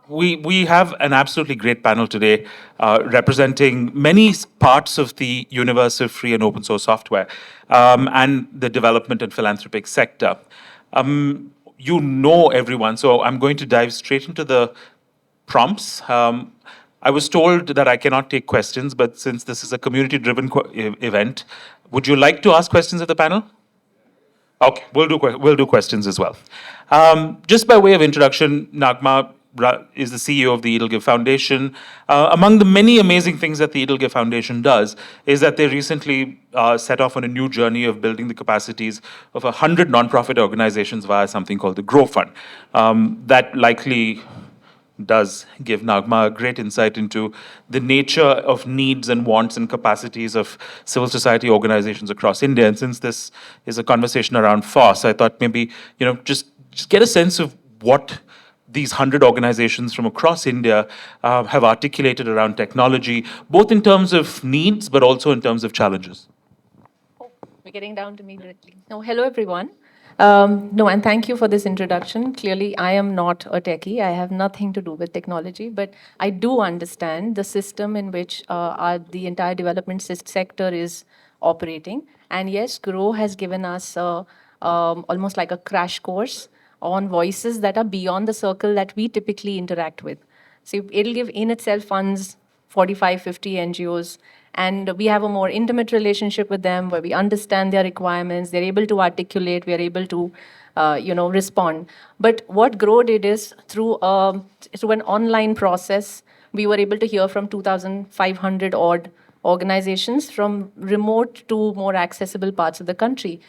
we have an absolutely great panel today representing many parts of the universe of free and open source software and the development and philanthropic sector. You know everyone, so I'm going to dive straight into the prompts. I was told that I cannot take questions, but since this is a community-driven event, would you like to ask questions of the panel? Okay, we'll do questions as well. Just by way of introduction, Naghma is the CEO of the EdelGive Foundation. Among the many amazing things that the EdelGive Foundation does is that they recently set off on a new journey of building the capacities of 100 nonprofit organizations via something called the Grow Fund. That likely does give Naghma a great insight into the nature of needs and wants and capacities of civil society organizations across India. And since this is a conversation around FOSS, I thought maybe, just get a sense of what these 100 organizations from across India have articulated around technology, both in terms of needs, but also in terms of challenges. Oh, we're getting down to me directly. No, hello, everyone. And thank you for this introduction. Clearly, I am not a techie. I have nothing to do with technology, but I do understand the system in which the entire development sector is operating. And yes, Grow has given us almost like a crash course on voices that are beyond the circle that we typically interact with. So EdelGive in itself funds 45, 50 NGOs, and we have a more intimate relationship with them where we understand their requirements, they're able to articulate, we are able to respond. But what Grow did is through an online process, we were able to hear from 2,500 odd organizations from remote to more accessible parts of the country.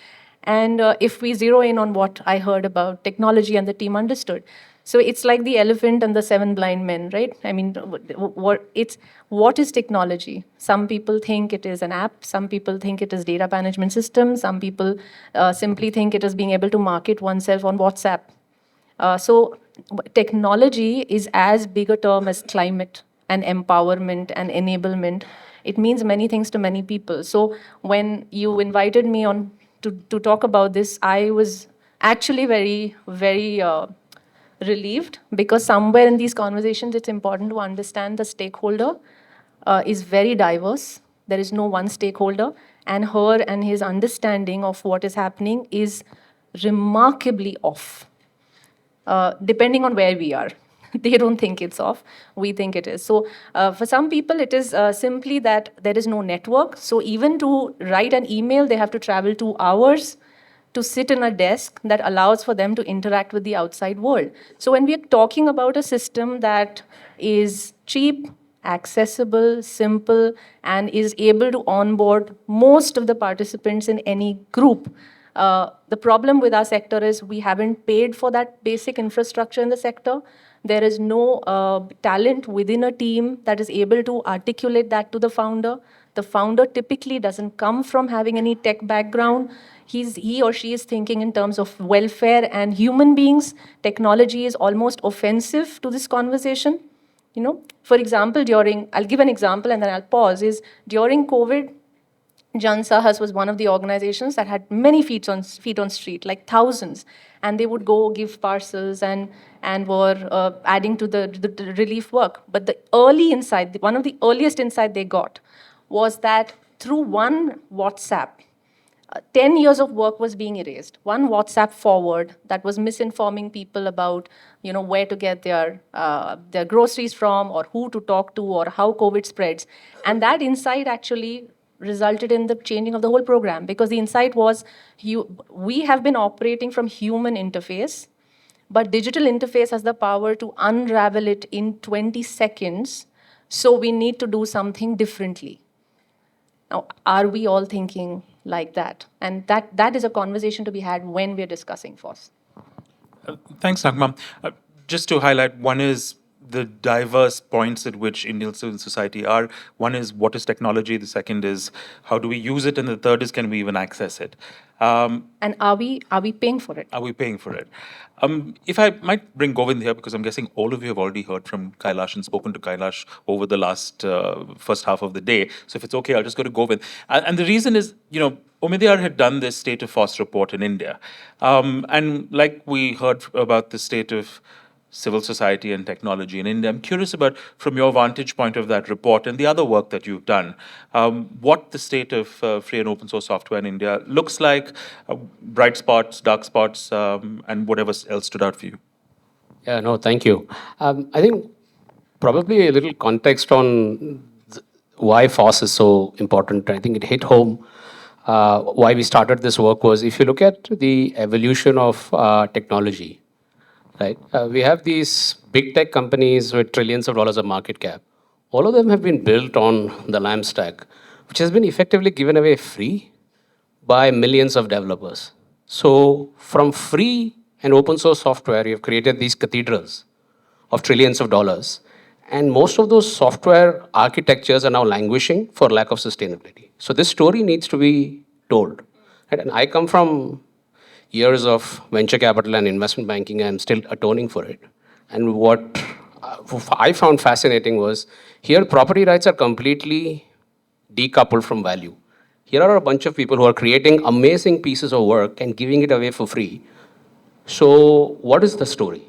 And if we zero in on what I heard about technology and the team understood, so it's like the elephant and the seven blind men, right? I mean, what is technology? Some people think it is an app. Some people think it is data management system. Some people simply think it is being able to market oneself on WhatsApp. So technology is as big a term as climate and empowerment and enablement. It means many things to many people. So when you invited me on to talk about this, I was actually very, very relieved, because somewhere in these conversations, it's important to understand the stakeholder is very diverse. There is no one stakeholder, and her and his understanding of what is happening is remarkably off, depending on where we are. They don't think it's off. We think it is. So for some people, it is simply that there is no network. So even to write an email, they have to travel 2 hours to sit in a desk that allows for them to interact with the outside world. So when we are talking about a system that is cheap, accessible, simple, and is able to onboard most of the participants in any group, the problem with our sector is we haven't paid for that basic infrastructure in the sector. There is no talent within a team that is able to articulate that to the founder. The founder typically doesn't come from having any tech background. He or she is thinking in terms of welfare and human beings. Technology is almost offensive to this conversation. For example, I'll give an example and then I'll pause, is during COVID, Jan Sahas was one of the organizations that had many feet on street, like thousands. And they would go give parcels and were adding to the relief work. But the early insight, one of the earliest insight they got was that through one WhatsApp, 10 years of work was being erased. One WhatsApp forward that was misinforming people about, where to get their groceries from, or who to talk to, or how COVID spreads. And that insight actually resulted in the changing of the whole program, because the insight was we have been operating from human interface, but digital interface has the power to unravel it in 20 seconds. So we need to do something differently. Now, are we all thinking like that? And that is a conversation to be had when we're discussing FOSS. Thanks, Naghma. Just to highlight, one is the diverse points at which Indian civil society are. One is, what is technology? The second is, how do we use it? And the third is, can we even access it? And are we paying for it? Are we paying for it? If I might bring Govind here, because I'm guessing all of you have already heard from Kailash and spoken to Kailash over the last first half of the day. So if it's okay, I'll just go to Govind. And the reason is, Omidiyar had done this State of FOSS report in India. And like we heard about the state of civil society and technology in India. I'm curious about, from your vantage point of that report and the other work that you've done, what the state of free and open source software in India looks like, bright spots, dark spots, and whatever else stood out for you. Yeah, no, thank you. I think probably a little context on why FOSS is so important. I think it hit home. Why we started this work was, if you look at the evolution of technology, right? We have these big tech companies with trillions of dollars of market cap. All of them have been built on the LAMP stack, which has been effectively given away free by millions of developers. So from free and open source software, you've created these cathedrals of trillions of dollars. And most of those software architectures are now languishing for lack of sustainability. So this story needs to be told. Right? And I come from years of venture capital and investment banking. I'm still atoning for it. And what I found fascinating was, here property rights are completely decoupled from value. Here are a bunch of people who are creating amazing pieces of work and giving it away for free. So what is the story?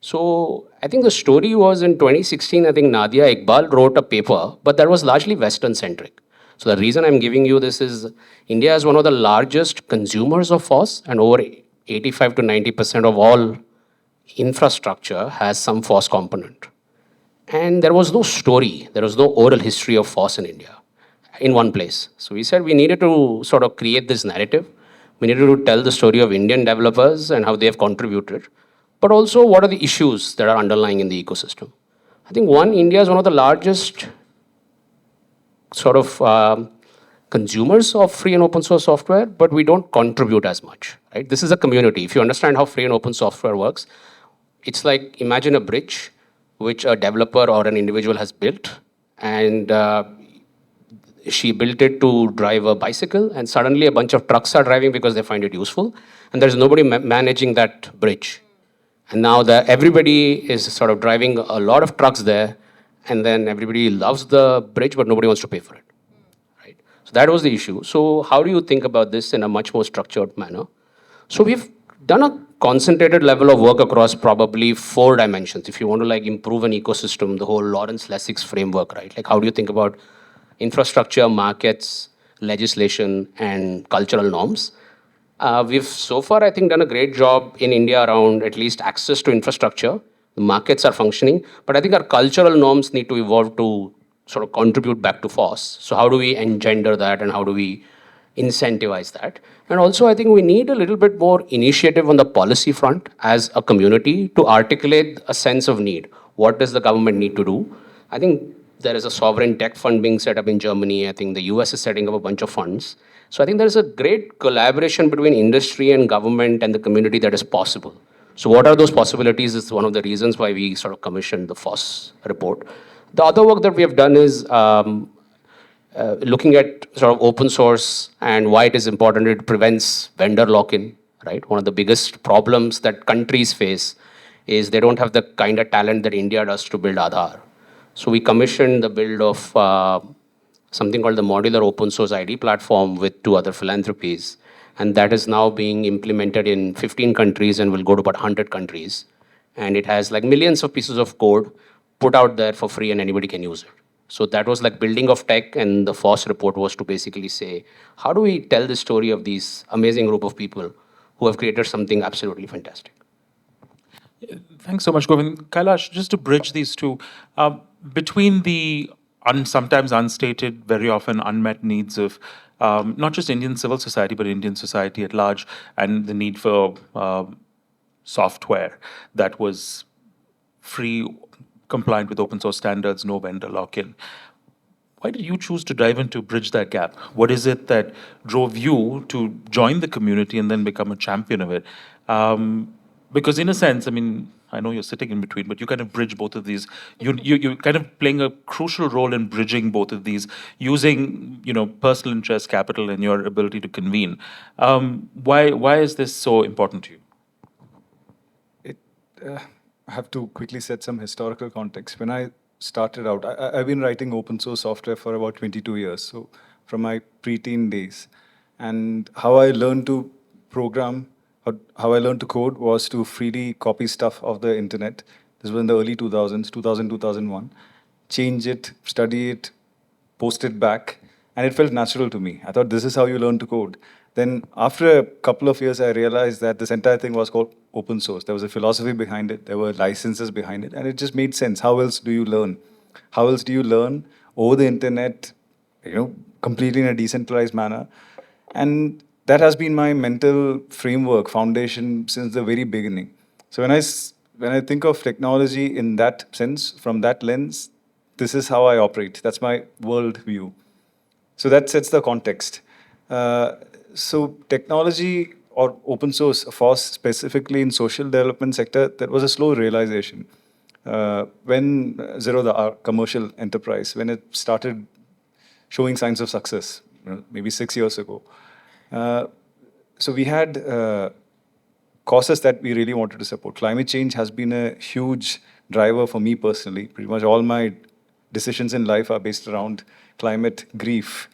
So I think the story was in 2016, I think Nadia Iqbal wrote a paper, but that was largely Western centric. So the reason I'm giving you this is, India is one of the largest consumers of FOSS, and over 85 to 90% of all infrastructure has some FOSS component. And there was no story, there was no oral history of FOSS in India in one place. So we said we needed to sort of create this narrative. We needed to tell the story of Indian developers and how they have contributed, but also what are the issues that are underlying in the ecosystem. I think one, India is one of the largest sort of consumers of free and open source software, but we don't contribute as much, right? This is a community. If you understand how free and open software works, it's like, imagine a bridge which a developer or an individual has built, and she built it to drive a bicycle, and suddenly a bunch of trucks are driving because they find it useful, and there's nobody managing that bridge. And now everybody is sort of driving a lot of trucks there, and then everybody loves the bridge, but nobody wants to pay for it. Right? So that was the issue. So how do you think about this in a much more structured manner? So we've done a concentrated level of work across probably 4 dimensions. If you want to like improve an ecosystem, the whole Lawrence Lessig's framework, right? Like, how do you think about infrastructure, markets, legislation, and cultural norms? We've so far, I think, done a great job in India around at least access to infrastructure. The markets are functioning, but I think our cultural norms need to evolve to sort of contribute back to FOSS. So how do we engender that, and how do we incentivize that? And also, I think we need a little bit more initiative on the policy front as a community to articulate a sense of need. What does the government need to do? I think there is a sovereign tech fund being set up in Germany. I think the US is setting up a bunch of funds. So I think there's a great collaboration between industry and government and the community that is possible. So what are those possibilities is one of the reasons why we sort of commissioned the FOSS report. The other work that we have done is looking at sort of open source and why it is important. It prevents vendor lock-in, right? One of the biggest problems that countries face is they don't have the kind of talent that India does to build Aadhaar. So we commissioned the build of something called the Modular Open Source ID platform with 2 other philanthropies. And that is now being implemented in 15 countries and will go to about 100 countries. And it has like millions of pieces of code put out there for free, and anybody can use it. So that was like building of tech, and the FOSS report was to basically say, how do we tell the story of these amazing group of people who have created something absolutely fantastic? Thanks so much, Govind. Kailash, just to bridge these two, between the sometimes unstated, very often unmet needs of not just Indian civil society, but Indian society at large, and the need for software that was free, compliant with open source standards, no vendor lock-in. Why did you choose to dive in to bridge that gap? What is it that drove you to join the community and then become a champion of it? Because in a sense, I mean, I know you're sitting in between, but you kind of bridge both of these. You're kind of playing a crucial role in bridging both of these, using personal interest, capital, and your ability to convene. Why is this so important to you? I have to quickly set some historical context. When I started out, I've been writing open source software for about 22 years, so from my preteen days. And how I learned to program, how I learned to code was to freely copy stuff off the internet This was in the early 2000s, 2000, 2001. Change it, study it, post it back, and it felt natural to me. I thought this is how you learn to code. Then after a couple of years, I realized that this entire thing was called open source. There was a philosophy behind it, there were licenses behind it, and it just made sense. How else do you learn? How else do you learn over the internet, completely in a decentralized manner? And that has been my mental framework, foundation since the very beginning. So when I think of technology in that sense, from that lens, this is how I operate. That's my world view. So that sets the context. So technology or open source for specifically in social development sector, that was a slow realization. When Zerodha, our commercial enterprise, when it started showing signs of success, maybe 6 years ago. So we had causes that we really wanted to support. Climate change has been a huge driver for me personally. Pretty much all my decisions in life are based around climate grief.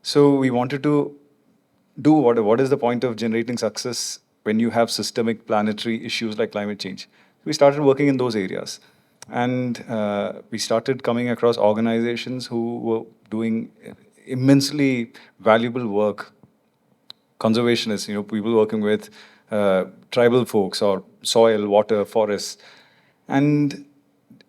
So we wanted to do what is the point of generating success when you have systemic planetary issues like climate change? We started working in those areas. And we started coming across organizations who were doing immensely valuable work. Conservationists, people working with tribal folks or soil, water, forests. And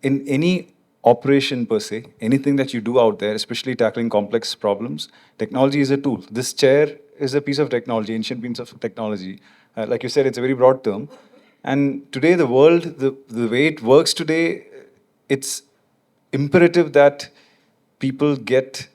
in any operation per se, anything that you do out there, especially tackling complex problems, technology is a tool. This chair is a piece of technology, ancient piece of technology. Like you said, it's a very broad term. And today, the world, the way it works today, it's imperative that people get,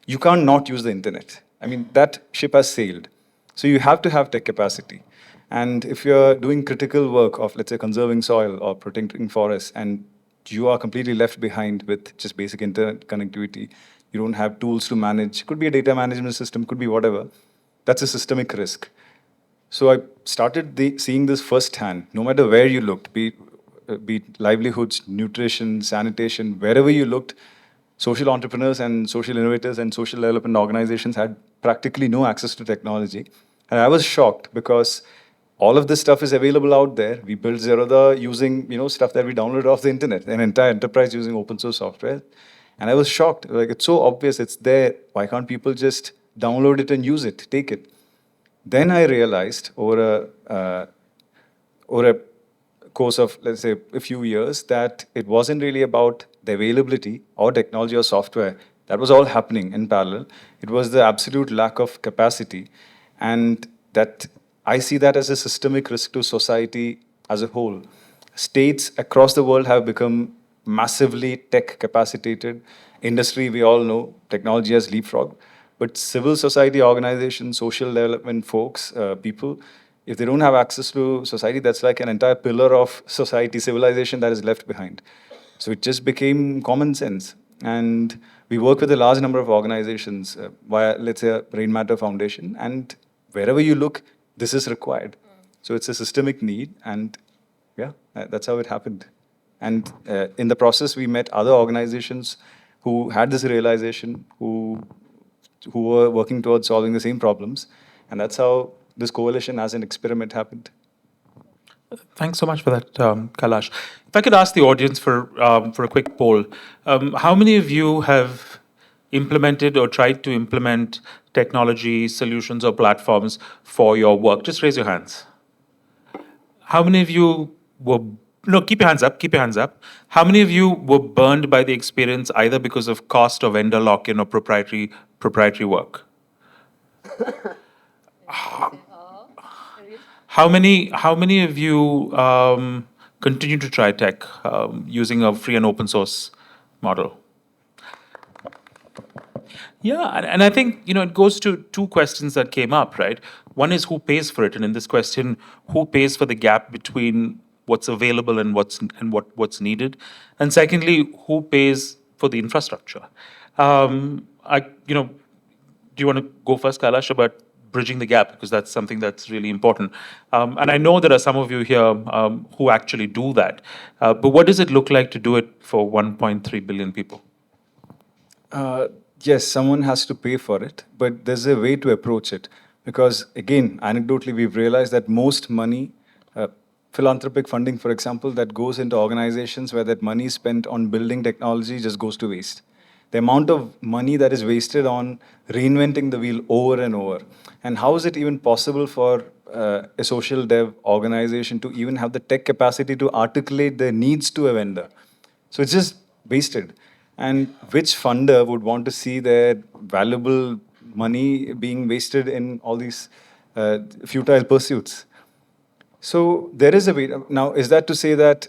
you can't not use the internet. I mean, that ship has sailed. So you have to have tech capacity. And if you're doing critical work of, let's say, conserving soil or protecting forests, and you are completely left behind with just basic internet connectivity, you don't have tools to manage, could be a data management system, could be whatever, that's a systemic risk. So I started seeing this firsthand, no matter where you looked, be it livelihoods, nutrition, sanitation, wherever you looked, social entrepreneurs and social innovators and social development organizations had practically no access to technology. And I was shocked because all of this stuff is available out there. We built Zerodha using stuff that we downloaded off the internet, an entire enterprise using open source software. And I was shocked. Like, it's so obvious, it's there. Why can't people just download it and use it, take it? Then I realized over a course of, let's say, a few years, that it wasn't really about the availability or technology or software. That was all happening in parallel. It was the absolute lack of capacity. And that I see that as a systemic risk to society as a whole. States across the world have become massively tech capacitated. Industry, we all know, technology has leapfrogged. But civil society organizations, social development folks, people, if they don't have access to society, that's like an entire pillar of society, civilization that is left behind. So it just became common sense. And we work with a large number of organizations via, let's say, Rainmatter Foundation. And wherever you look, this is required. So it's a systemic need. And yeah, that's how it happened. And in the process, we met other organizations who had this realization, who were working towards solving the same problems. And that's how this coalition as an experiment happened. Thanks so much for that, Kailash. If I could ask the audience for a quick poll, how many of you have implemented or tried to implement technology solutions or platforms for your work? Just raise your hands. How many of you were, no, keep your hands up, keep your hands up. How many of you were burned by the experience either because of cost or vendor lock-in or proprietary work? How many of you continue to try tech using a free and open source model? Yeah, and I think it goes to two questions that came up, right? One is who pays for it, and in this question, who pays for the gap between what's available and what's needed, and secondly, who pays for the infrastructure? Do you want to go first, Kailash, about bridging the gap, because that's something that's really important. And I know there are some of you here who actually do that. But what does it look like to do it for 1.3 billion people? Yes, someone has to pay for it, but there's a way to approach it. Because again, anecdotally, we've realized that most money, philanthropic funding, for example, that goes into organizations where that money spent on building technology just goes to waste. The amount of money that is wasted on reinventing the wheel over and over. And how is it even possible for a social dev organization to even have the tech capacity to articulate their needs to a vendor? So it's just wasted. And which funder would want to see their valuable money being wasted in all these futile pursuits? So there is a way. Now, is that to say that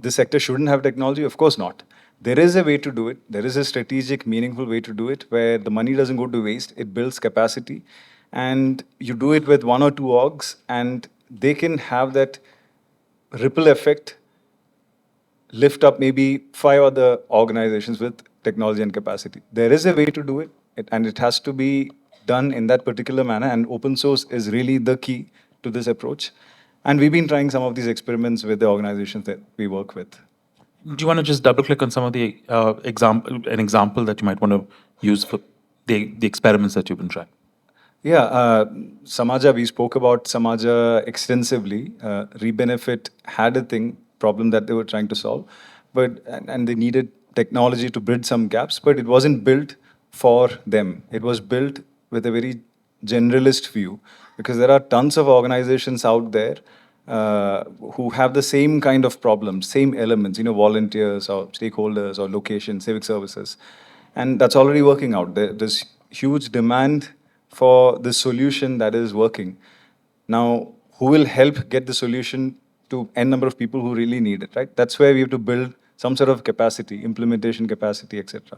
the sector shouldn't have technology? Of course not. There is a way to do it. There is a strategic, meaningful way to do it where the money doesn't go to waste. It builds capacity. And you do it with one or two orgs, and they can have that ripple effect, lift up maybe 5 other organizations with technology and capacity. There is a way to do it, and it has to be done in that particular manner. And open source is really the key to this approach. And we've been trying some of these experiments with the organizations that we work with. Do you want to just double click on some of the an example that you might want to use for the experiments that you've been trying? Yeah, Samaja, we spoke about Samaja extensively. Rebenefit had a problem that they were trying to solve, and they needed technology to bridge some gaps, but it wasn't built for them. It was built with a very generalist view, because there are tons of organizations out there who have the same kind of problems, same elements, volunteers or stakeholders or location, civic services. And that's already working out. There's huge demand for the solution that is working. Now, who will help get the solution to n number of people who really need it, right? That's where we have to build some sort of capacity, implementation capacity, etc.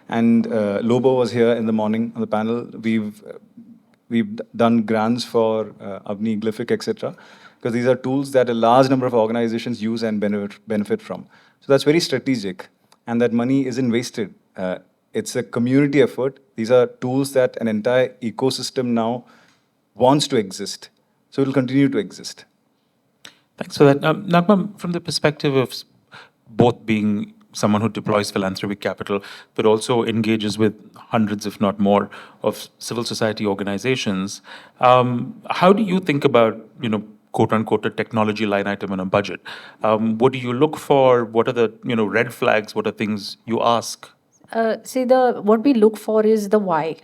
And Lobo was here in the morning on the panel. We've done grants for Avni, Glyphic, etc. Because these are tools that a large number of organizations use and benefit from. So that's very strategic, and that money isn't wasted. It's a community effort. These are tools that an entire ecosystem now wants to exist. So it will continue to exist. Thanks for that. Naghma, from the perspective of both being someone who deploys philanthropic capital, but also engages with hundreds, if not more, of civil society organizations, how do you think about, quote unquote, a technology line item in a budget? What do you look for? What are the, red flags? What are things you ask? What we look for is the why.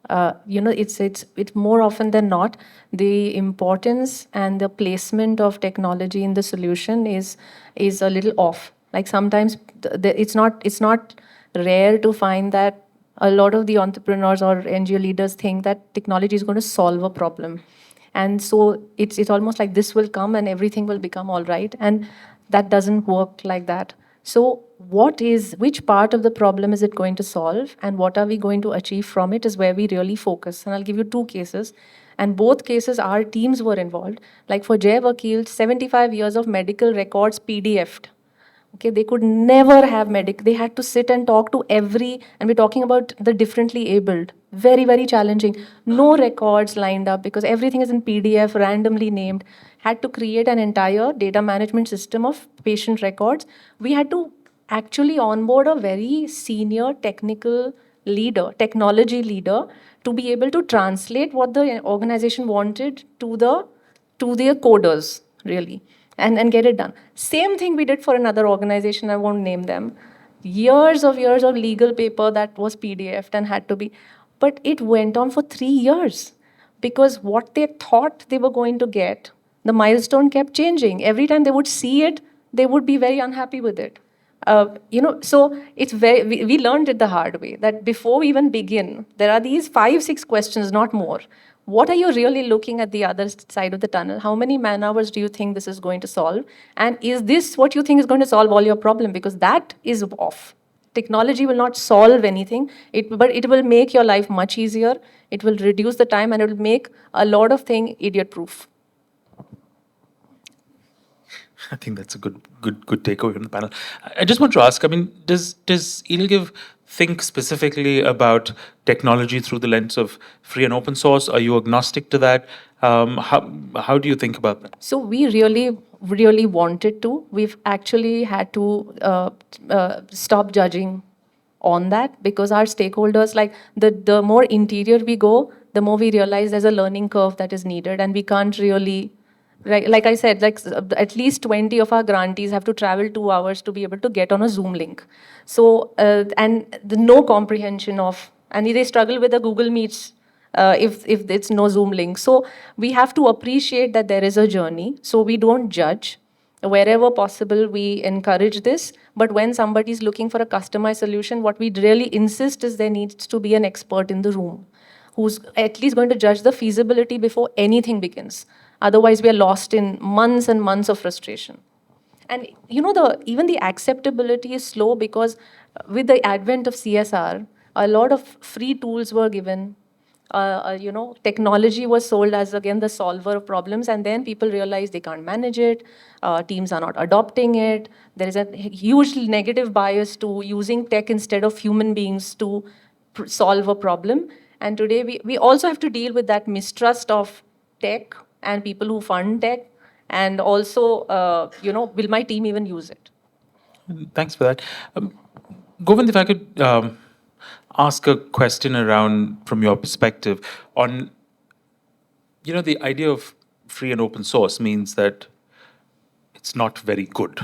It's more often than not the importance and the placement of technology in the solution is a little off. Like sometimes it's not rare to find that a lot of the entrepreneurs or NGO leaders think that technology is going to solve a problem, and so it's almost like this will come and everything will become all right, and that doesn't work like that. So which part of the problem is it going to solve, and what are we going to achieve from it is where we really focus. And I'll give you 2 cases. And both cases, our teams were involved. Like for Jai Vakil, 75 years of medical records PDF'd. Okay, they could never have they had to sit and talk to and we're talking about the differently abled. Very, very challenging. No records lined up because everything is in PDF, randomly named. Had to create an entire data management system of patient records. We had to actually onboard a very senior technical leader, technology leader, to be able to translate what the organization wanted to their coders, really, and get it done. Same thing we did for another organization, I won't name them. Years of legal paper that was PDF'd and had to be, but it went on for 3 years because what they thought they were going to get, the milestone kept changing. Every time they would see it, they would be very unhappy with it. So it's we learned it the hard way, that before we even begin, there are these 5-6 questions, not more. What are you really looking at the other side of the tunnel? How many man-hours do you think this is going to solve? And is this what you think is going to solve all your problem? Because that is off. Technology will not solve anything, but it will make your life much easier. It will reduce the time, and it will make a lot of things idiot-proof. I think that's a good takeaway from the panel. I just want to ask, does EdelGive think specifically about technology through the lens of free and open source? Are you agnostic to that? How do you think about that? So we really wanted to. We've actually had to stop judging on that because our stakeholders, like the more interior we go, the more we realize there's a learning curve that is needed, and we can't really Right, like I said, at least 20 of our grantees have to travel 2 hours to be able to get on a Zoom link. So, and the no comprehension of, and they struggle with the Google Meets if it's no Zoom link. So we have to appreciate that there is a journey. So we don't judge. Wherever possible, we encourage this. But when somebody is looking for a customized solution, what we really insist is there needs to be an expert in the room who's at least going to judge the feasibility before anything begins. Otherwise, we are lost in months and months of frustration. And you know, even the acceptability is slow because with the advent of CSR, a lot of free tools were given. Technology was sold as again the solver of problems, and then people realized they can't manage it. Teams are not adopting it. There is a huge negative bias to using tech instead of human beings to solve a problem. And today we also have to deal with that mistrust of tech and people who fund tech, and also, will my team even use it? Thanks for that. Govind, if I could ask a question around from your perspective on, the idea of free and open source means that it's not very good.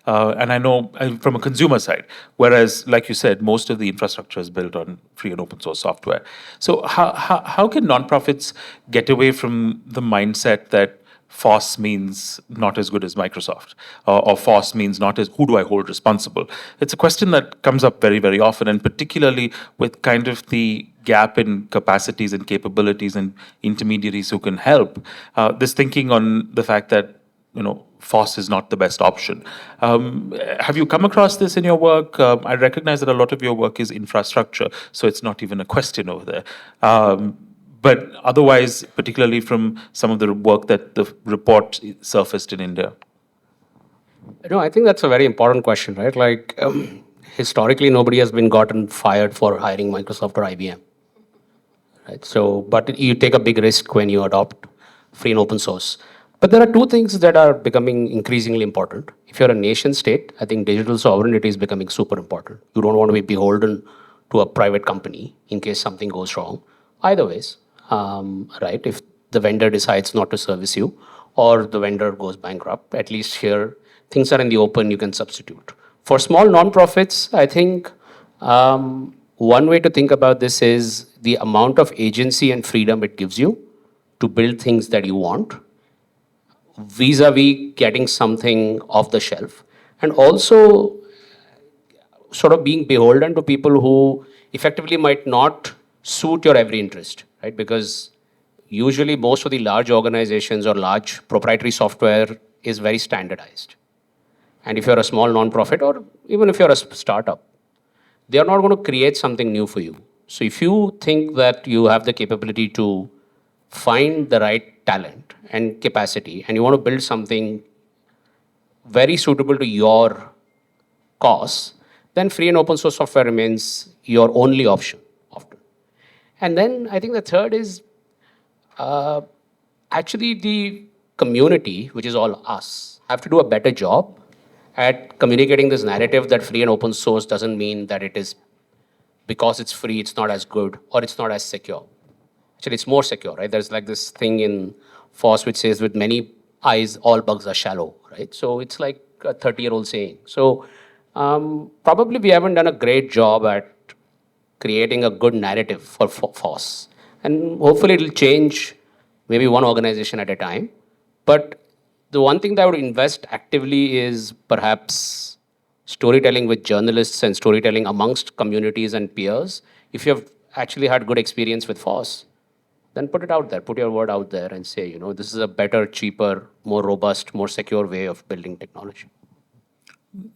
And I know from a consumer side, whereas, like you said, most of the infrastructure is built on free and open source software. So how can nonprofits get away from the mindset that FOSS means not as good as Microsoft, or FOSS means not as, who do I hold responsible? It's a question that comes up very, very often, and particularly with kind of the gap in capacities and capabilities and intermediaries who can help. This thinking on the fact that FOSS is not the best option. Have you come across this in your work? I recognize that a lot of your work is infrastructure, so it's not even a question over there. But otherwise, particularly from some of the work that the report surfaced in India. No, I think that's a very important question, right? Like, historically, nobody has been gotten fired for hiring Microsoft or IBM, right? So, but you take a big risk when you adopt free and open source. But there are two things that are becoming increasingly important. If you're a nation state, I think digital sovereignty is becoming super important. You don't want to be beholden to a private company in case something goes wrong. Either ways, right? If the vendor decides not to service you or the vendor goes bankrupt, at least here things are in the open, you can substitute. For small nonprofits, I think one way to think about this is the amount of agency and freedom it gives you to build things that you want, vis-a-vis getting something off the shelf, and also sort of being beholden to people who effectively might not suit your every interest, right? Because usually most of the large organizations or large proprietary software is very standardized. And if you're a small nonprofit or even if you're a startup, they are not going to create something new for you. So if you think that you have the capability to find the right talent and capacity and you want to build something very suitable to your cause, then free and open source software remains your only option often. And then I think the third is actually the community, which is all us, have to do a better job at communicating this narrative that free and open source doesn't mean that it is, because it's free, it's not as good or it's not as secure. Actually, it's more secure, right? There's like this thing in FOSS which says, with many eyes, all bugs are shallow, right? So it's like a 30-year-old saying. So probably we haven't done a great job at creating a good narrative for FOSS. And hopefully it'll change maybe one organization at a time. But the one thing that I would invest actively is perhaps storytelling with journalists and storytelling amongst communities and peers. If you have actually had good experience with FOSS, then put it out there, put your word out there and say, this is a better, cheaper, more robust, more secure way of building technology.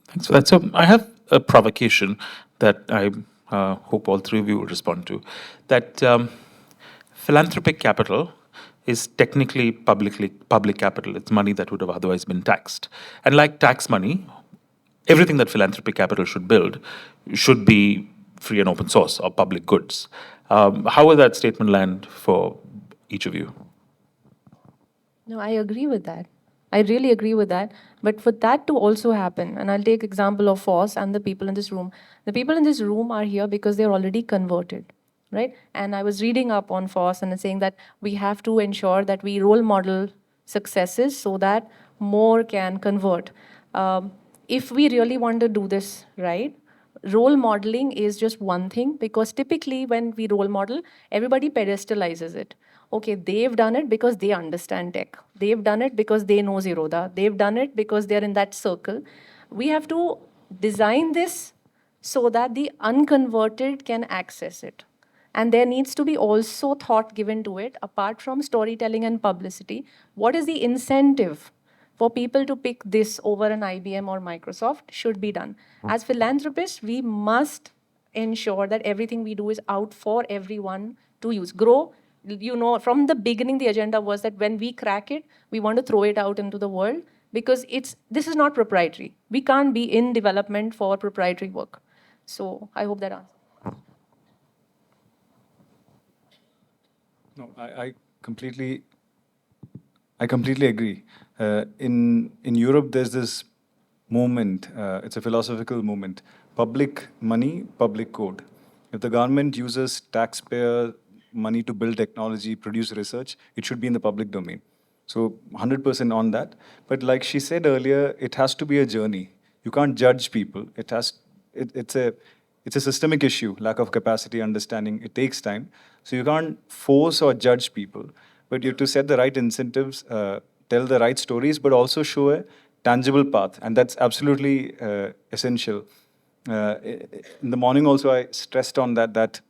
Thanks for that. So I have a provocation that I hope all three of you will respond to. That philanthropic capital is technically public capital. It's money that would have otherwise been taxed. And like tax money, everything that philanthropic capital should build should be free and open source or public goods. How will that statement land for each of you? No, I agree with that. I really agree with that. But for that to also happen, and I'll take example of FOSS and the people in this room. The people in this room are here because they're already converted, right? And I was reading up on FOSS and it's saying that we have to ensure that we role model successes so that more can convert. If we really want to do this right, role modeling is just one thing, because typically when we role model, everybody pedestalizes it. Okay, they've done it because they understand tech. They've done it because they know Zerodha. They've done it because they're in that circle. We have to design this so that the unconverted can access it. And there needs to be also thought given to it, apart from storytelling and publicity. What is the incentive for people to pick this over an IBM or Microsoft should be done? As philanthropists, we must ensure that everything we do is out for everyone to use. Grow, you know, from the beginning, the agenda was that when we crack it, we want to throw it out into the world, because this is not proprietary. We can't be in development for proprietary work. So I hope that answers. No, I completely agree. In Europe, there's this movement. It's a philosophical movement. Public money, public code. If the government uses taxpayer money to build technology, produce research, it should be in the public domain. So 100% on that. But like she said earlier, it has to be a journey. You can't judge people. It's a systemic issue, lack of capacity, understanding. It takes time. So you can't force or judge people, but you have to set the right incentives, tell the right stories, but also show a tangible path. And that's absolutely essential. In the morning also, I stressed on that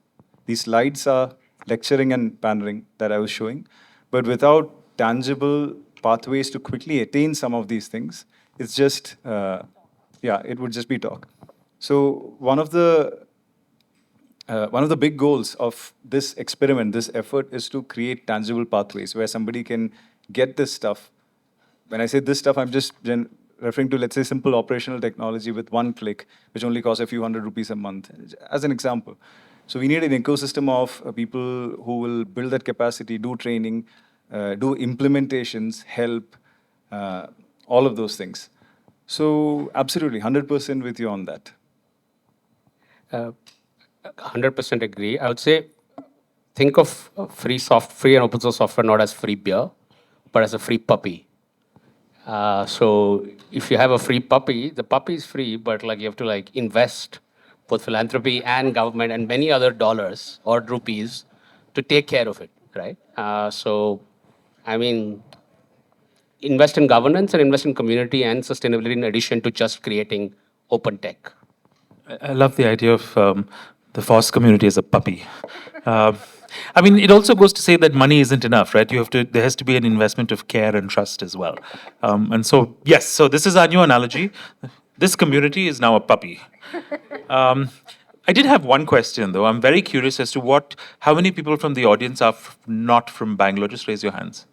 these slides are lecturing and pandering that I was showing, but without tangible pathways to quickly attain some of these things, it's just, it would just be talk. So one of the big goals of this experiment, this effort, is to create tangible pathways where somebody can get this stuff. When I say this stuff, I'm just referring to, let's say, simple operational technology with one click, which only costs a few ₹100 a month, as an example. So we need an ecosystem of people who will build that capacity, do training, do implementations, help, all of those things. So absolutely, 100% with you on that. 100% agree. I would say, think of free and open source software not as free beer, but as a free puppy. So if you have a free puppy, the puppy is free, but like you have to like invest both philanthropy and government and many other dollars or rupees to take care of it, right? So, I mean, invest in governance and invest in community and sustainability in addition to just creating open tech. I love the idea of the FOSS community as a puppy. I mean, it also goes to say that money isn't enough, right? There has to be an investment of care and trust as well. And so, yes, so this is our new analogy. This community is now a puppy. I did have one question, though. I'm very curious as to how many people from the audience are not from Bangalore? Just raise your hands.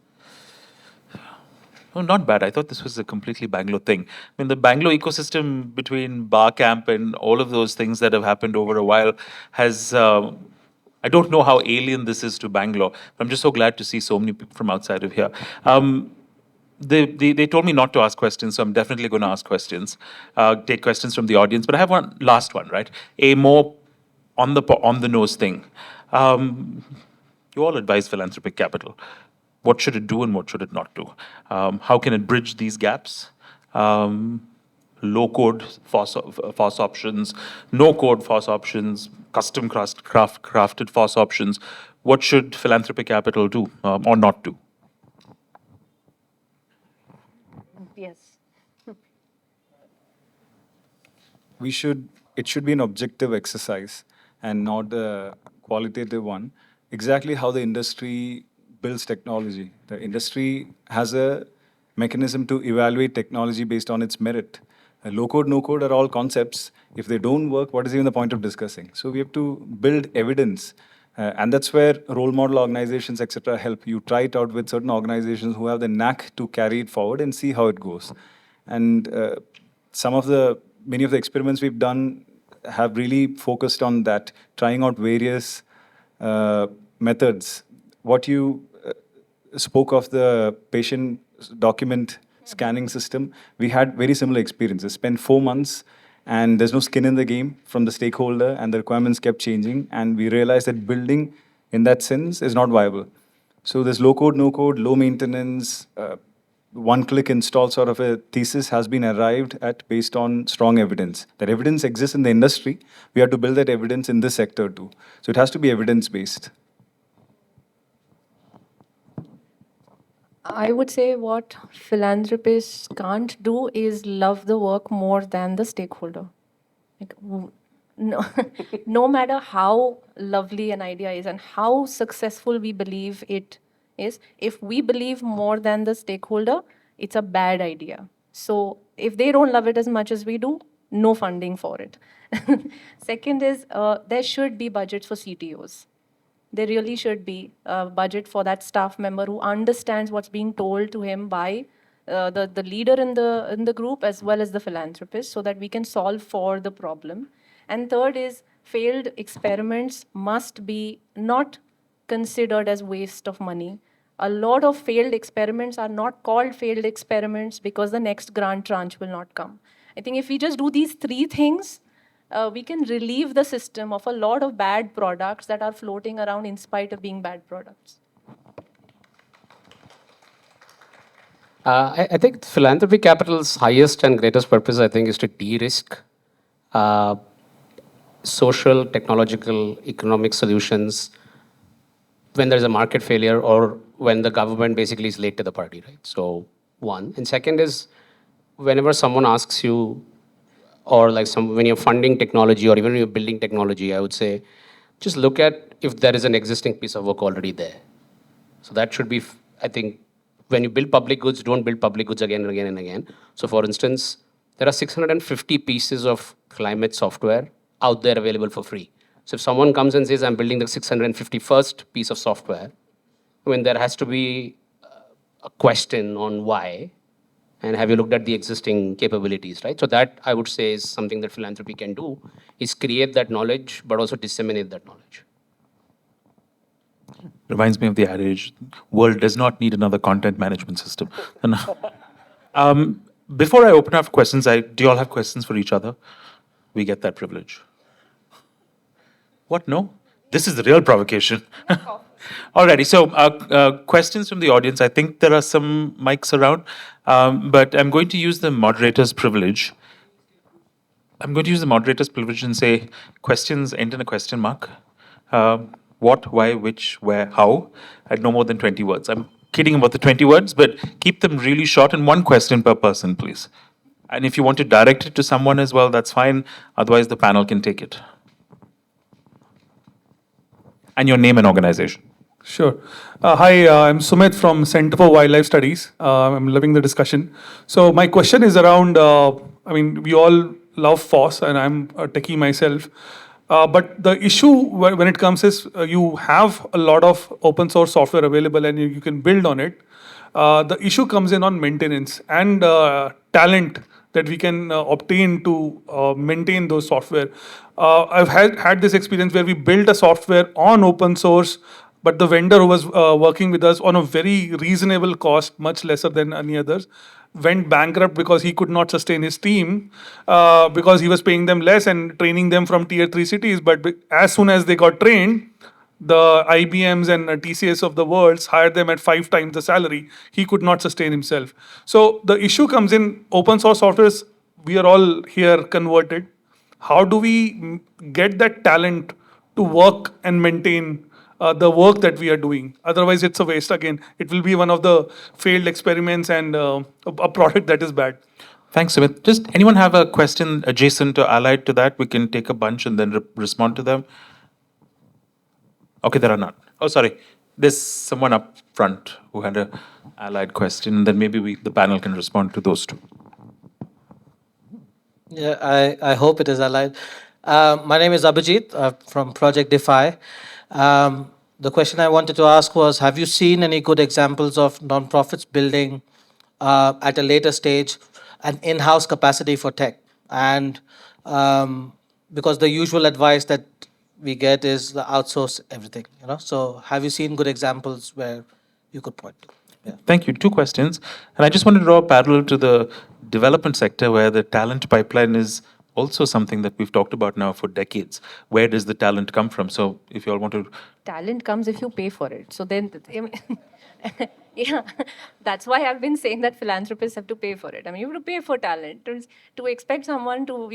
Oh, not bad. I thought this was a completely Bangalore thing. I mean, the Bangalore ecosystem between Bar Camp and all of those things that have happened over a while has, I don't know how alien this is to Bangalore, but I'm just so glad to see so many people from outside of here. They told me not to ask questions, so I'm definitely going to ask questions, take questions from the audience. But I have one last one, right? A more on the nose thing. You all advise philanthropic capital. What should it do and what should it not do? How can it bridge these gaps? Low-code FOSS options, no-code FOSS options, custom crafted FOSS options. What should philanthropic capital do or not do? Yes. It should be an objective exercise and not a qualitative one. Exactly how the industry builds technology. The industry has a mechanism to evaluate technology based on its merit. Low code, no code are all concepts. If they don't work, what is even the point of discussing? So we have to build evidence. And that's where role model organizations, etc., help. You try it out with certain organizations who have the knack to carry it forward and see how it goes. And many of the experiments we've done have really focused on that, trying out various methods. What you spoke of, the patient document scanning system, we had very similar experiences. Spent 4 months and there's no skin in the game from the stakeholder and the requirements kept changing, and we realized that building in that sense is not viable. So there's low code, no code, low maintenance, one-click install sort of a thesis has been arrived at based on strong evidence. That evidence exists in the industry. We have to build that evidence in this sector too. So it has to be evidence-based. I would say what philanthropists can't do is love the work more than the stakeholder. Like, no, no matter how lovely an idea is and how successful we believe it is, if we believe more than the stakeholder, it's a bad idea. So if they don't love it as much as we do, no funding for it. Second is there should be budgets for CTOs. There really should be a budget for that staff member who understands what's being told to him by the leader in the group as well as the philanthropist, so that we can solve for the problem. And third is failed experiments must be not considered as waste of money. A lot of failed experiments are not called failed experiments because the next grant tranche will not come. I think if we just do these three things, we can relieve the system of a lot of bad products that are floating around in spite of being bad products. I think philanthropy capital's highest and greatest purpose, I think, is to de-risk social, technological, economic solutions when there's a market failure or when the government basically is late to the party, right? So, one. And second is, whenever someone asks you, or like when you're funding technology or even when you're building technology, I would say, just look at if there is an existing piece of work already there. So that should be, I think, when you build public goods, don't build public goods again and again and again. So for instance, there are 650 pieces of climate software out there available for free. So if someone comes and says, I'm building the 651st piece of software, I mean, there has to be a question on why, and have you looked at the existing capabilities, right? So that, I would say, is something that philanthropy can do, is create that knowledge, but also disseminate that knowledge. Reminds me of the adage, world does not need another content management system. Before I open up for questions, do you all have questions for each other? We get that privilege. What, no? This is the real provocation. Alrighty, so questions from the audience. I think there are some mics around, but I'm going to use the moderator's privilege. And say questions end in a question mark. What, why, which, where, how, at no more than 20 words. I'm kidding about the 20 words, but keep them really short and one question per person, please. And if you want to direct it to someone as well, that's fine. Otherwise, the panel can take it. And your name and organization. Sure. Hi, I'm Sumit from Center for Wildlife Studies. I'm loving the discussion. So my question is around, we all love FOSS and I'm a techie myself. But the issue when it comes is you have a lot of open source software available and you can build on it. The issue comes in on maintenance and talent that we can obtain to maintain those software. I've had this experience where we built a software on open source, but the vendor who was working with us on a very reasonable cost, much lesser than any others, went bankrupt because he could not sustain his team because he was paying them less and training them from tier 3 cities. But as soon as they got trained, the IBMs and TCS of the world hired them at 5 times the salary. He could not sustain himself. So the issue comes in open source softwares. We are all here converted. How do we get that talent to work and maintain the work that we are doing? Otherwise, it's a waste. Again, it will be one of the failed experiments and a product that is bad. Thanks, Sumit. Just anyone have a question adjacent or allied to that? We can take a bunch and then respond to them. Okay, there are none. Oh, sorry. There's someone up front who had an allied question. Then maybe the panel can respond to those two. Yeah, I hope it is allied. My name is Abhijit from Project Defy. The question I wanted to ask was, have you seen any good examples of nonprofits building at a later stage an in-house capacity for tech? And because the usual advice that we get is the outsource everything, So have you seen good examples where you could point to? Yeah. Thank you. 2 questions. And I just want to draw a parallel to the development sector where the talent pipeline is also something that we've talked about now for decades. Where does the talent come from? So if you all want to... Talent comes if you pay for it. So then Yeah, that's why I've been saying that philanthropists have to pay for it. I mean, you have to pay for talent. To expect someone to,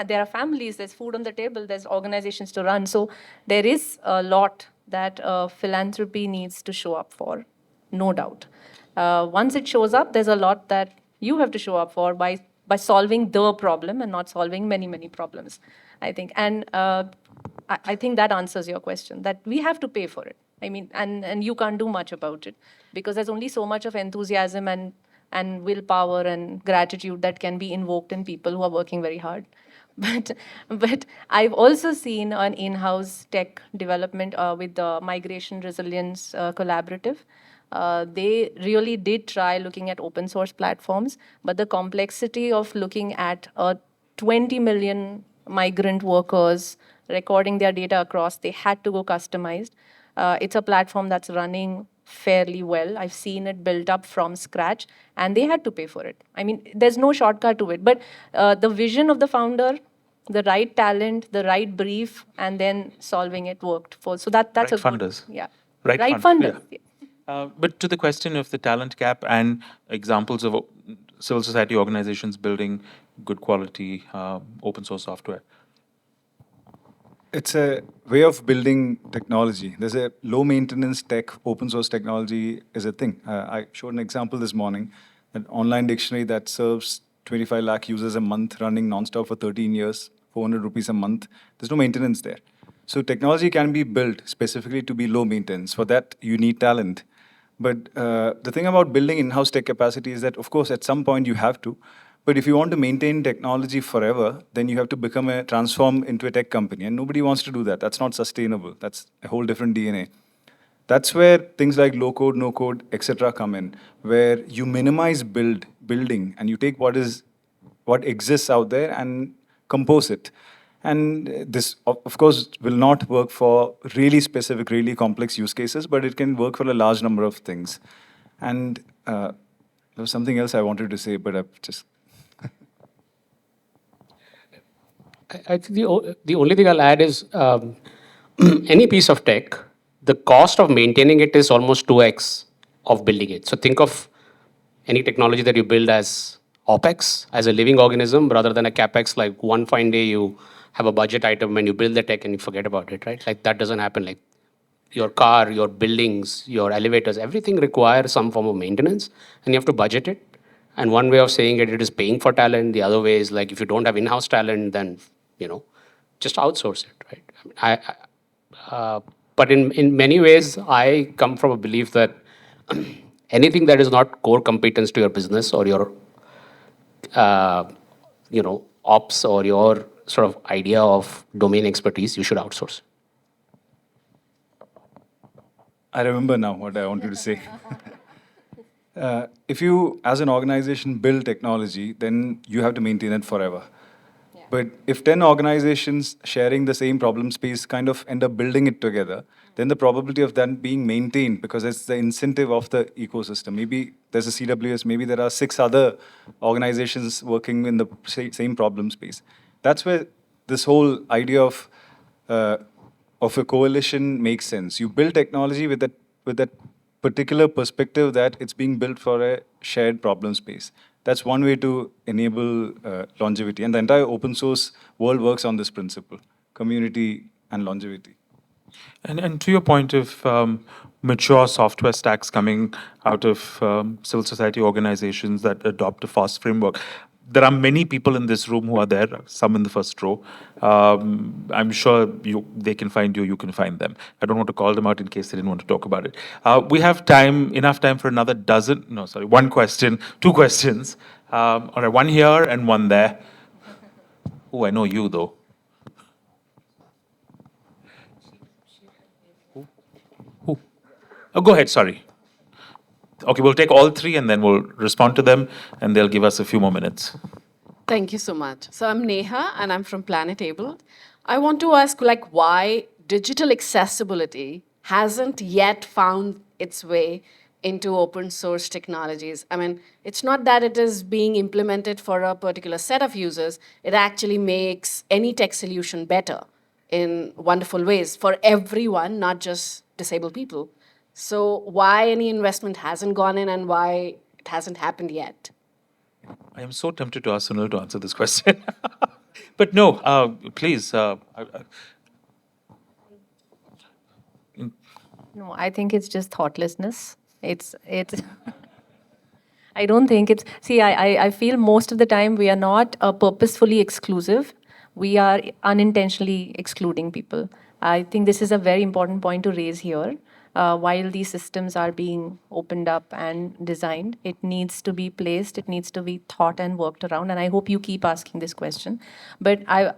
there are families, there's food on the table, there's organizations to run. So there is a lot that philanthropy needs to show up for, no doubt. Once it shows up, there's a lot that you have to show up for by solving the problem and not solving many, many problems, I think. And I think that answers your question, that we have to pay for it. I mean, and you can't do much about it because there's only so much of enthusiasm and willpower and gratitude that can be invoked in people who are working very hard. But I've also seen an in-house tech development with the Migration Resilience Collaborative. They really did try looking at open source platforms, but the complexity of looking at 20 million migrant workers, recording their data across, they had to go customized. It's a platform that's running fairly well. I've seen it built up from scratch, and they had to pay for it. I mean, there's no shortcut to it, but the vision of the founder, the right talent, the right brief, and then solving it worked for. So that's Right a good, funders. yeah, Right funders. yeah. Yeah. But to the question of the talent gap and examples of civil society organizations building good quality open source software. It's a way of building technology. There's a low maintenance tech, open source technology is a thing. I showed an example this morning, an online dictionary that serves 25 lakh users a month running nonstop for 13 years, 400 rupees a month. There's no maintenance there. So technology can be built specifically to be low maintenance. For that, you need talent. But the thing about building in-house tech capacity is that, of course, at some point you have to. But if you want to maintain technology forever, then you have to transform into a tech company. And nobody wants to do that. That's not sustainable. That's a whole different DNA. That's where things like low code, no code, etc. come in, where you minimize building and you take what exists out there and compose it. And this, of course, will not work for really specific, really complex use cases, but it can work for a large number of things. And there was something else I wanted to say, but I've just... I think the only thing I'll add is any piece of tech, the cost of maintaining it is almost 2x of building it. So think of any technology that you build as OPEX, as a living organism, rather than a CAPEX, like one fine day you have a budget item and you build the tech and you forget about it, right? Like that doesn't happen. Like your car, your buildings, your elevators, everything requires some form of maintenance and you have to budget it. And one way of saying it is paying for talent. The other way is like if you don't have in-house talent, then, just outsource it, right? But in many ways, I come from a belief that anything that is not core competence to your business or your, ops or your sort of idea of domain expertise, you should outsource. I remember now what I wanted to say. If you, as an organization, build technology, then you have to maintain it forever. Yeah. But if 10 organizations sharing the same problem space kind of end up building it together, then the probability of that being maintained, because it's the incentive of the ecosystem. Maybe there's a CWS, maybe there are 6 other organizations working in the same problem space. That's where this whole idea of a coalition makes sense. You build technology with that particular perspective that it's being built for a shared problem space. That's one way to enable longevity. And the entire open source world works on this principle, community and longevity. And to your point of mature software stacks coming out of civil society organizations that adopt a FOSS framework, there are many people in this room who are there, some in the first row. I'm sure they can find you, you can find them. I don't want to call them out in case they didn't want to talk about it. We have enough time for one question, 2 questions. All right, one here and one there. Oh, I know you though. Who? Oh, go ahead, sorry. Okay, we'll take all 3 and then we'll respond to them and they'll give us a few more minutes. Thank you so much. So I'm Neha and I'm from Planet Able. I want to ask why digital accessibility hasn't yet found its way into open source technologies. I mean, it's not that it is being implemented for a particular set of users. It actually makes any tech solution better in wonderful ways for everyone, not just disabled people. So why any investment hasn't gone in and why it hasn't happened yet? I am so tempted to ask Sunil to answer this question. But no, please. No, I think it's just thoughtlessness. It's I don't think it's, see, I feel most of the time we are not purposefully exclusive. We are unintentionally excluding people. I think this is a very important point to raise here. While these systems are being opened up and designed, it needs to be placed, it needs to be thought and worked around. And I hope you keep asking this question. But I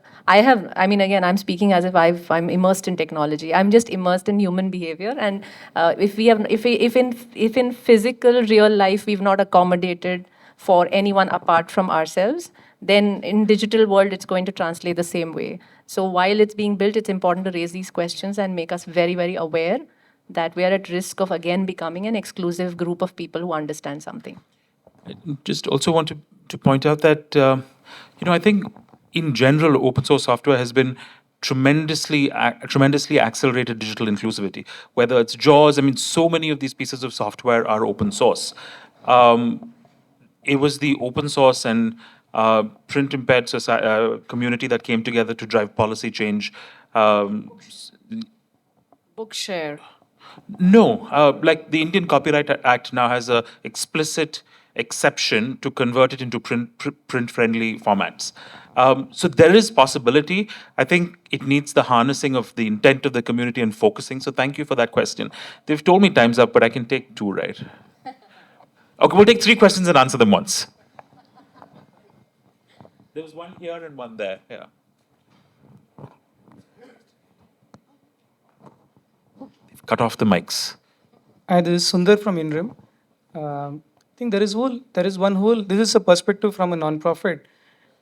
mean, again, I'm speaking as if I'm immersed in technology. I'm just immersed in human behavior. And if in physical real life we've not accommodated for anyone apart from ourselves, then in digital world it's going to translate the same way. So while it's being built, it's important to raise these questions and make us very, very aware that we are at risk of again becoming an exclusive group of people who understand something. Just also want to point out that, I think in general, open source software has been tremendously accelerated digital inclusivity. Whether it's JAWS, I mean, so many of these pieces of software are open source. It was the open source and print impaired community that came together to drive policy change. Bookshare. No, like the Indian Copyright Act now has a explicit exception to convert it into print-friendly formats. So there is possibility. I think it needs the harnessing of the intent of the community and focusing. So thank you for that question. They've told me time's up, but I can take 2, right? Okay, we'll take 3 questions and answer them once. There was one here and one there. Yeah. They've cut off the mics. Hi, this is Sundar from INRIM. I think there is one whole, this is a perspective from a non-profit,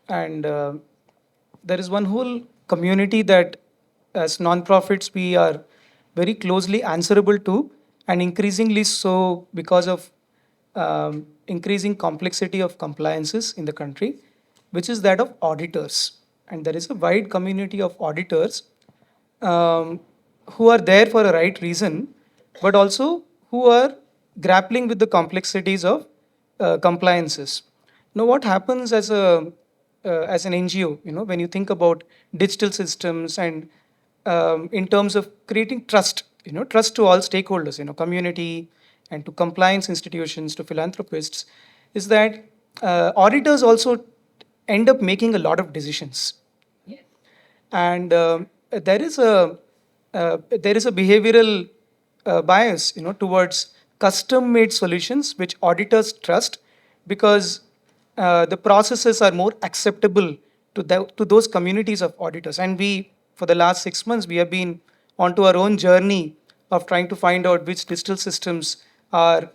and there is one whole community that as non-profits we are very closely answerable to, and increasingly so because of increasing complexity of compliances in the country, which is that of auditors. And there is a wide community of auditors who are there for a right reason, but also who are grappling with the complexities of compliances. Now, what happens as an NGO, when you think about digital systems and in terms of creating trust, trust to all stakeholders, community and to compliance institutions, to philanthropists, is that auditors also end up making a lot of decisions. Yes. And there is a behavioral bias, towards custom-made solutions which auditors trust because the processes are more acceptable to those communities of auditors. And we, for the last 6 months, we have been onto our own journey of trying to find out which digital systems are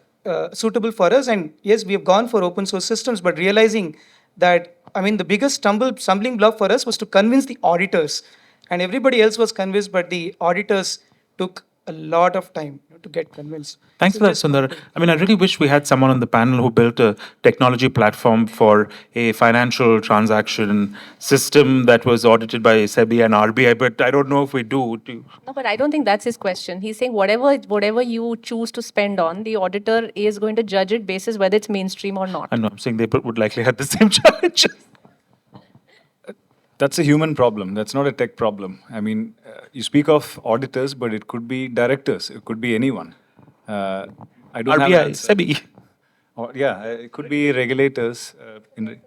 suitable for us. And yes, we have gone for open source systems, but realizing that, the biggest stumbling block for us was to convince the auditors. And everybody else was convinced, but the auditors took a lot of time to get convinced. Thanks for that, Sundar. I really wish we had someone on the panel who built a technology platform for a financial transaction system that was audited by SEBI and RBI, but I don't know if we do. No, but I don't think that's his question. He's saying whatever you choose to spend on, the auditor is going to judge it basis whether it's mainstream or not. I know, I'm saying they would likely have the same challenge. That's a human problem. That's not a tech problem. You speak of auditors, but it could be directors. It could be anyone. I don't have an RBI, answer. SEBI. Or, it could be regulators. Convincing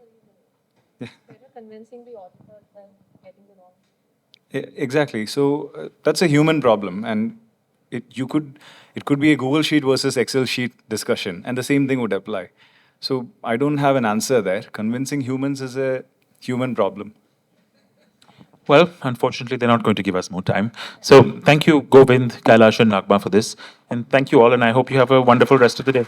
the auditors and getting the wrong. Exactly. So that's a human problem, and it could be a Google Sheet versus Excel sheet discussion, and the same thing would apply. So I don't have an answer there. Convincing humans is a human problem. Well, unfortunately, they're not going to give us more time. So thank you, Govind, Kailash, and Naghma for this. And thank you all, and I hope you have a wonderful rest of the day.